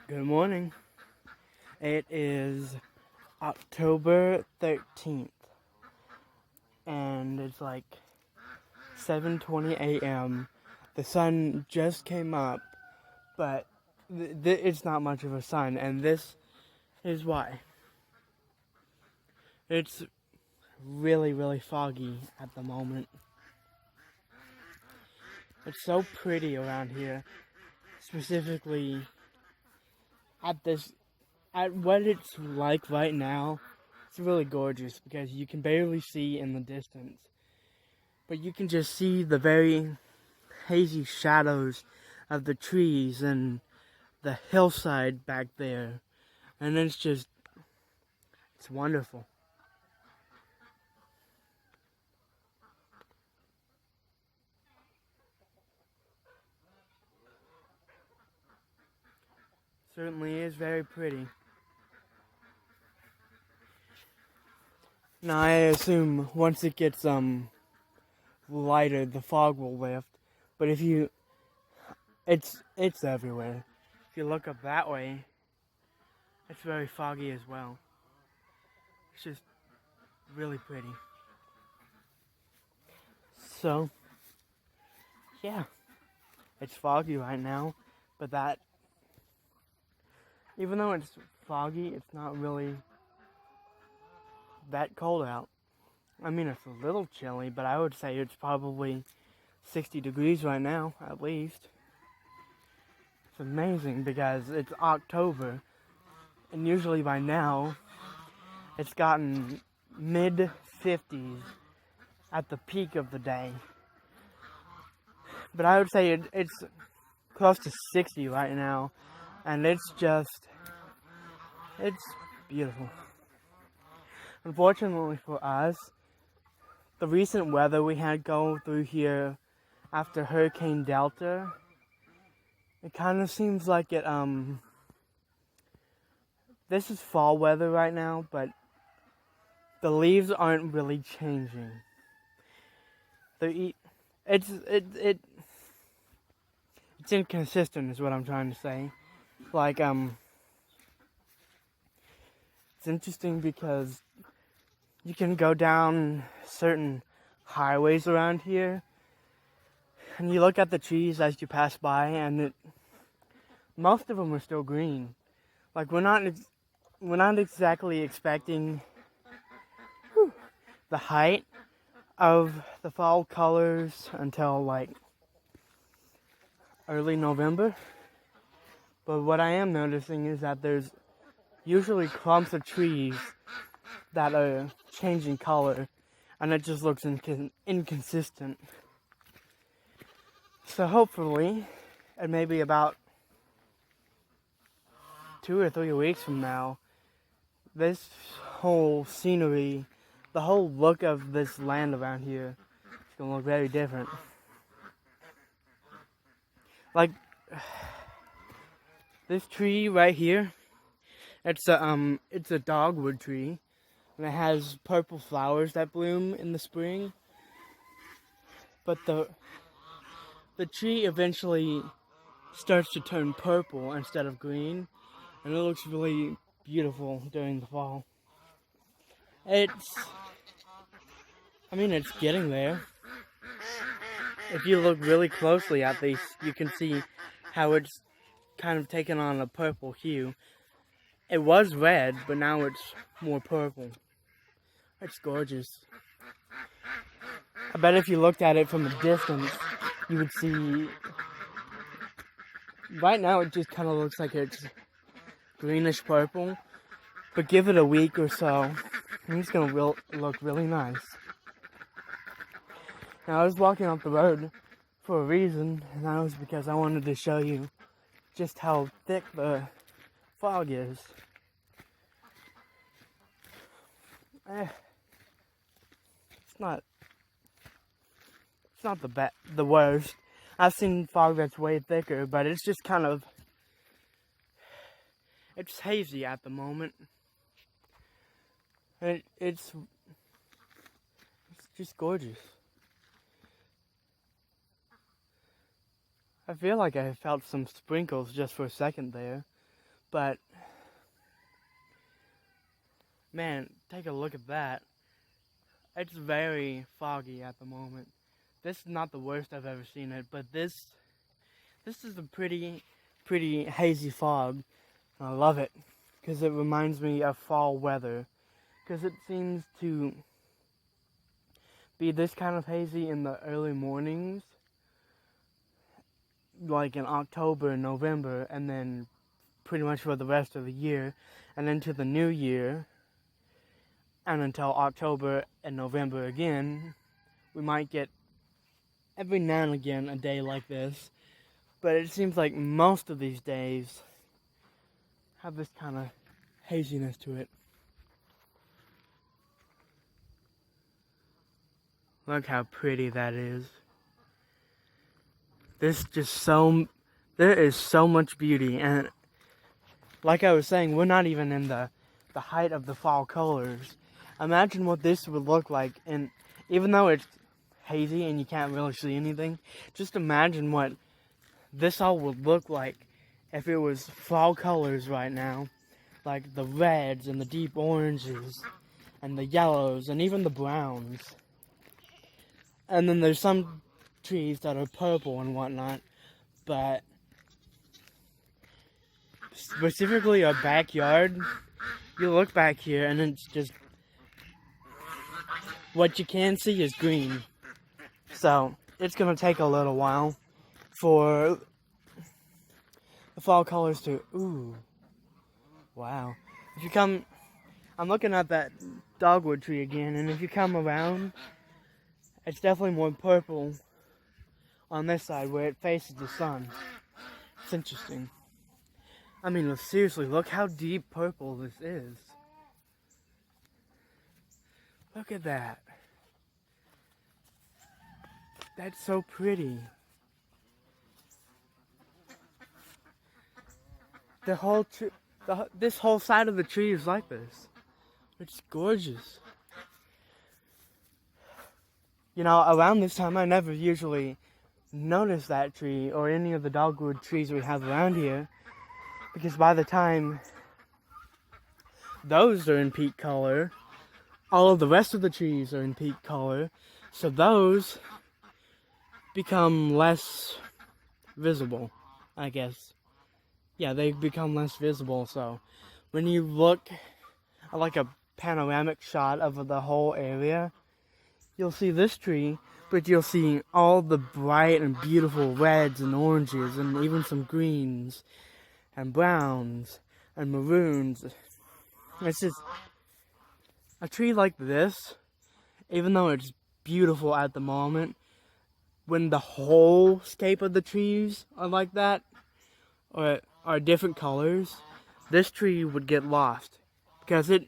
Good morning. It is October 13th, and it's like 7:20 a.m. The sun just came up, but it's not much of a sun, and this is why. It's really, really foggy at the moment. It's so pretty around here, specifically at what it's like right now. It's really gorgeous because you can barely see in the distance, but you can just see the very hazy shadows of the trees and the hillside back there, and it's wonderful. Certainly is very pretty. Now I assume once it gets lighter, the fog will lift, but it's everywhere. If you look up that way, it's very foggy as well. It's just really pretty. So, yeah, it's foggy right now, but even though it's foggy, it's not really that cold out. I mean, it's a little chilly, but I would say it's probably 60 degrees right now, at least. It's amazing because it's October, and usually by now, it's gotten mid 50s at the peak of the day. But I would say it's close to 60 right now, and it's beautiful. Unfortunately for us, the recent weather we had go through here after Hurricane Delta, it kind of seems like this is fall weather right now, but the leaves aren't really changing. It's inconsistent is what I'm trying to say. Like, it's interesting because you can go down certain highways around here, and you look at the trees as you pass by, and most of them are still green. Like, we're not exactly expecting the height of the fall colors until like early November. But what I am noticing is that there's usually clumps of trees that are changing color, and it just looks inconsistent. So hopefully, and maybe about 2 or 3 weeks from now, this whole scenery, the whole look of this land around here is gonna look very different. Like this tree right here, it's a dogwood tree, and it has purple flowers that bloom in the spring. But the tree eventually starts to turn purple instead of green, and it looks really beautiful during the fall. It's getting there. If you look really closely at these, you can see how it's kind of taken on a purple hue. It was red, but now it's more purple. It's gorgeous. I bet if you looked at it from a distance, you would see. Right now, it just kind of looks like it's greenish purple, but give it a week or so, and it's gonna look really nice. Now, I was walking up the road for a reason, and that was because I wanted to show you just how thick the fog is. It's not the worst. I've seen fog that's way thicker, but it's just it's hazy at the moment. It's just gorgeous. I feel like I felt some sprinkles just for a second there, But, man, take a look at that. It's very foggy at the moment. This is not the worst I've ever seen it, but this is a pretty hazy fog. And I love it, because it reminds me of fall weather. Because it seems to be this kind of hazy in the early mornings, like in October and November, and then pretty much for the rest of the year, and into the new year, and until October and November again. We might get every now and again a day like this, but it seems like most of these days have this kind of haziness to it. Look how pretty that is. There is so much beauty, and like I was saying, we're not even in the height of the fall colors. Imagine what this would look like, and even though it's hazy and you can't really see anything, just imagine what this all would look like if it was fall colors right now. Like the reds and the deep oranges and the yellows and even the browns. And then there's some trees that are purple and whatnot, but specifically our backyard, you look back here and it's just, what you can see is green. So it's gonna take a little while for the fall colors to, ooh, wow. If you come, I'm looking at that dogwood tree again, and if you come around, it's definitely more purple on this side where it faces the sun. It's interesting. I mean, seriously, look how deep purple this is. Look at that. That's so pretty. This whole side of the tree is like this. It's gorgeous. You know, around this time, I never usually notice that tree or any of the dogwood trees we have around here, because by the time those are in peak color, all of the rest of the trees are in peak color, so those become less visible, I guess. Yeah, they become less visible, so when you look at like a panoramic shot of the whole area, you'll see this tree, but you'll see all the bright and beautiful reds and oranges and even some greens and browns and maroons. It's just a tree like this, even though it's beautiful at the moment, when the whole scape of the trees are like that, or are different colors, this tree would get lost, because it,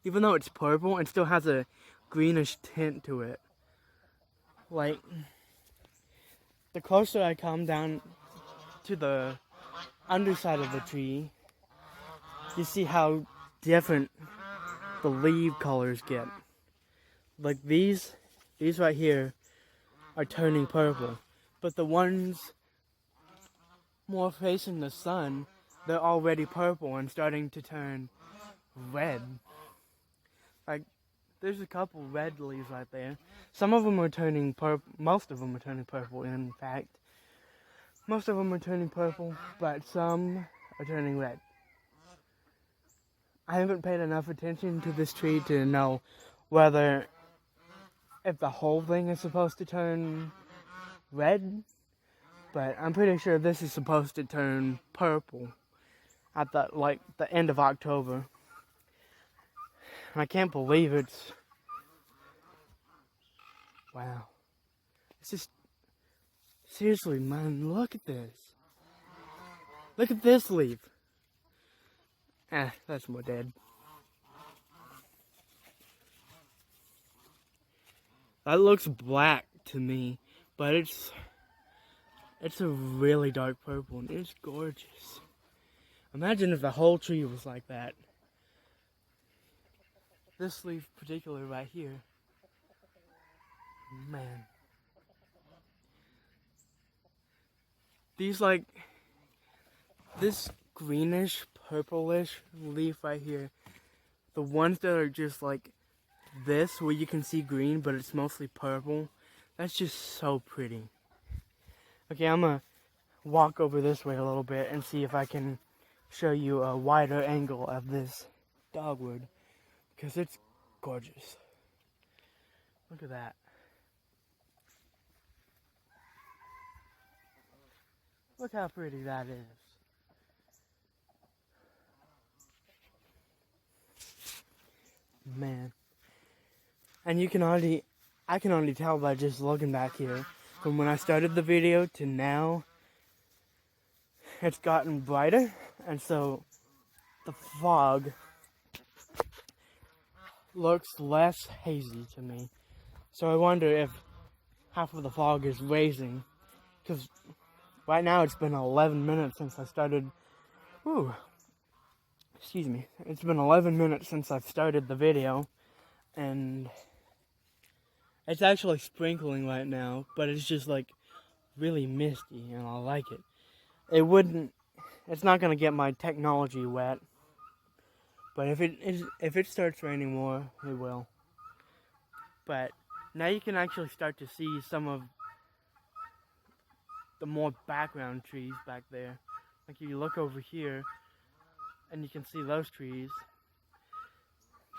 even though it's purple, it still has a greenish tint to it. Like, the closer I come down to the underside of the tree, you see how different the leaf colors get. Like these right here are turning purple, but the ones more facing the sun, they're already purple and starting to turn red. Like, there's a couple red leaves right there. Some of them are turning purple. Most of them are turning purple, in fact. Most of them are turning purple, but some are turning red. I haven't paid enough attention to this tree to know whether if the whole thing is supposed to turn red, but I'm pretty sure this is supposed to turn purple at the end of October. And I can't believe it's, wow. It's just, seriously, man, look at this. Look at this leaf. That's more dead. That looks black to me, but it's a really dark purple, and it's gorgeous. Imagine if the whole tree was like that. This leaf particularly right here. Man. This greenish purplish leaf right here. The ones that are just like this, where you can see green, but it's mostly purple, that's just so pretty. Okay, I'm gonna walk over this way a little bit and see if I can show you a wider angle of this dogwood, because it's gorgeous. Look at that. Look how pretty that is. Man. And I can already tell by just looking back here, from when I started the video to now, it's gotten brighter, and so the fog looks less hazy to me. So I wonder if half of the fog is raising, because right now it's been 11 minutes since I started, it's been 11 minutes since I've started the video, and it's actually sprinkling right now, but it's just like really misty, and I like it. It's not gonna get my technology wet, but if it starts raining more, it will. But now you can actually start to see some of the more background trees back there. Like if you look over here, and you can see those trees.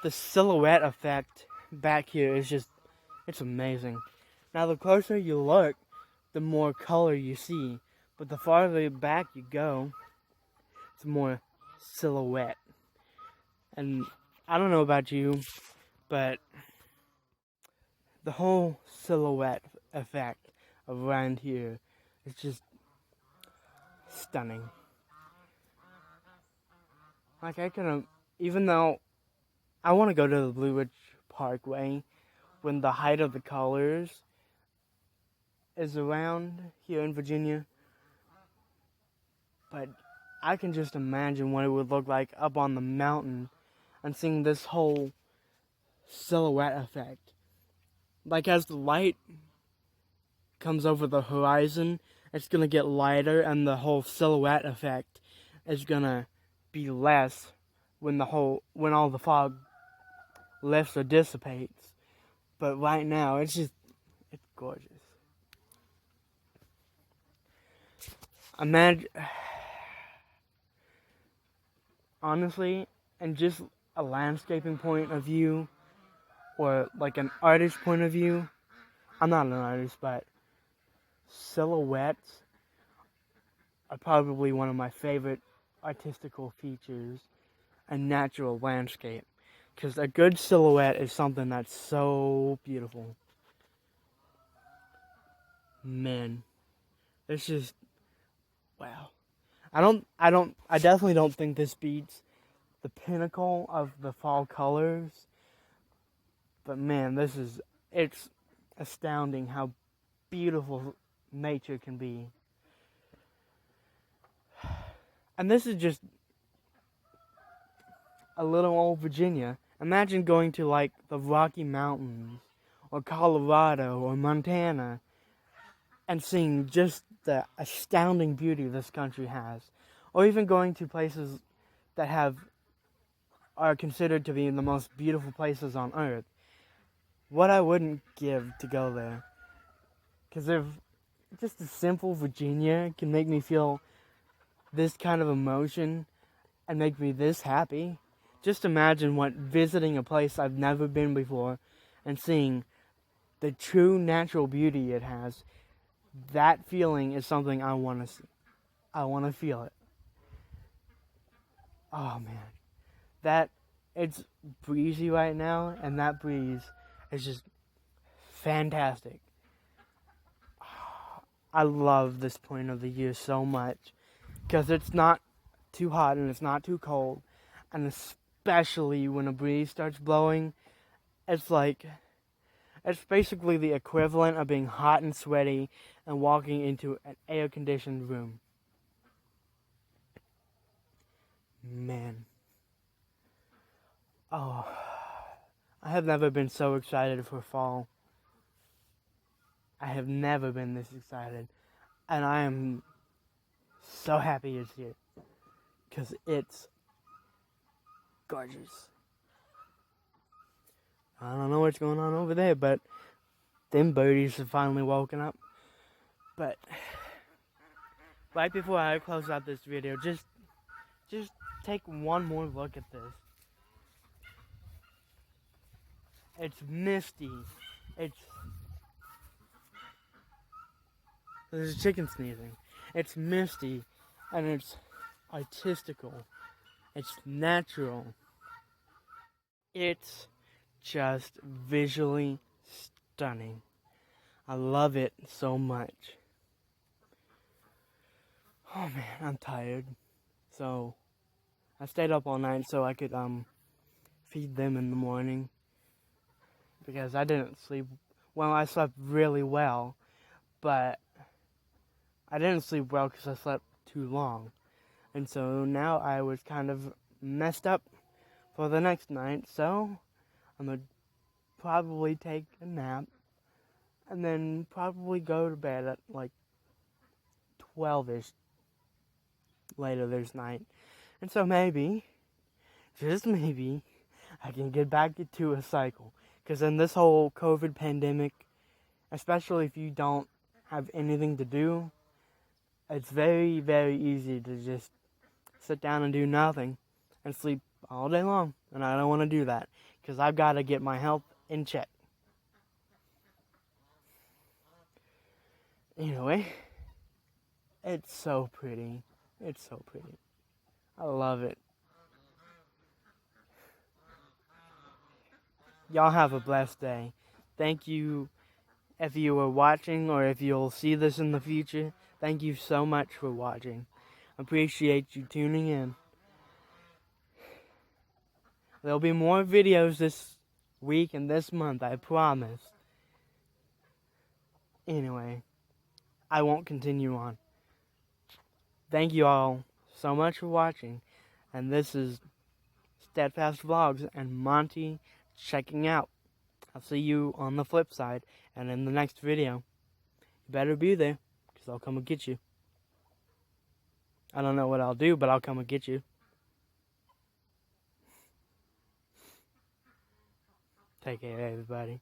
The silhouette effect back here is just, it's amazing. Now the closer you look, the more color you see, but the farther back you go, it's more silhouette. And I don't know about you, but the whole silhouette effect around here is just stunning. Like even though I want to go to the Blue Ridge Parkway when the height of the colors is around here in Virginia, but I can just imagine what it would look like up on the mountain and seeing this whole silhouette effect. Like as the light comes over the horizon, it's gonna get lighter, and the whole silhouette effect is gonna be less when all the fog lifts or dissipates. But right now, it's gorgeous. Imagine, honestly, and just a landscaping point of view, or like an artist point of view. I'm not an artist, but silhouettes are probably one of my favorite artistical features and natural landscape, because a good silhouette is something that's so beautiful. Man, it's just wow. I definitely don't think this beats the pinnacle of the fall colors, but man, it's astounding how beautiful nature can be. And this is just a little old Virginia. Imagine going to like the Rocky Mountains or Colorado or Montana and seeing just the astounding beauty this country has. Or even going to places that are considered to be the most beautiful places on earth. What I wouldn't give to go there. Because if just a simple Virginia can make me feel this kind of emotion and make me this happy, just imagine what visiting a place I've never been before and seeing the true natural beauty it has, that feeling is something I want to see. I want to feel it. Oh man, it's breezy right now, and that breeze is just fantastic. I love this point of the year so much, because it's not too hot and it's not too cold, and especially when a breeze starts blowing, it's basically the equivalent of being hot and sweaty and walking into an air-conditioned room. Man. Oh, I have never been so excited for fall. I have never been this excited, and I am so happy it's here, because it's gorgeous. I don't know what's going on over there, but them birdies have finally woken up. But right before I close out this video, just take one more look at this. It's misty. There's a chicken sneezing. It's misty, and it's artistical. It's natural. It's just visually stunning. I love it so much. Oh man, I'm tired. So I stayed up all night so I could feed them in the morning, because I didn't sleep well. I slept really well, but I didn't sleep well because I slept too long. And so now I was kind of messed up for the next night, so I'm going to probably take a nap and then probably go to bed at like 12-ish later this night. And so maybe, just maybe, I can get back into a cycle. Because in this whole COVID pandemic, especially if you don't have anything to do, it's very, very easy to just sit down and do nothing and sleep all day long. And I don't want to do that, because I've got to get my health in check. Anyway, it's so pretty. It's so pretty. I love it. Y'all have a blessed day. Thank you if you were watching, or if you'll see this in the future. Thank you so much for watching. Appreciate you tuning in. There'll be more videos this week and this month, I promise. Anyway, I won't continue on. Thank you all so much for watching. And this is Steadfast Vlogs and Monty checking out. I'll see you on the flip side and in the next video. You better be there, because I'll come and get you. I don't know what I'll do, but I'll come and get you. Take care, everybody.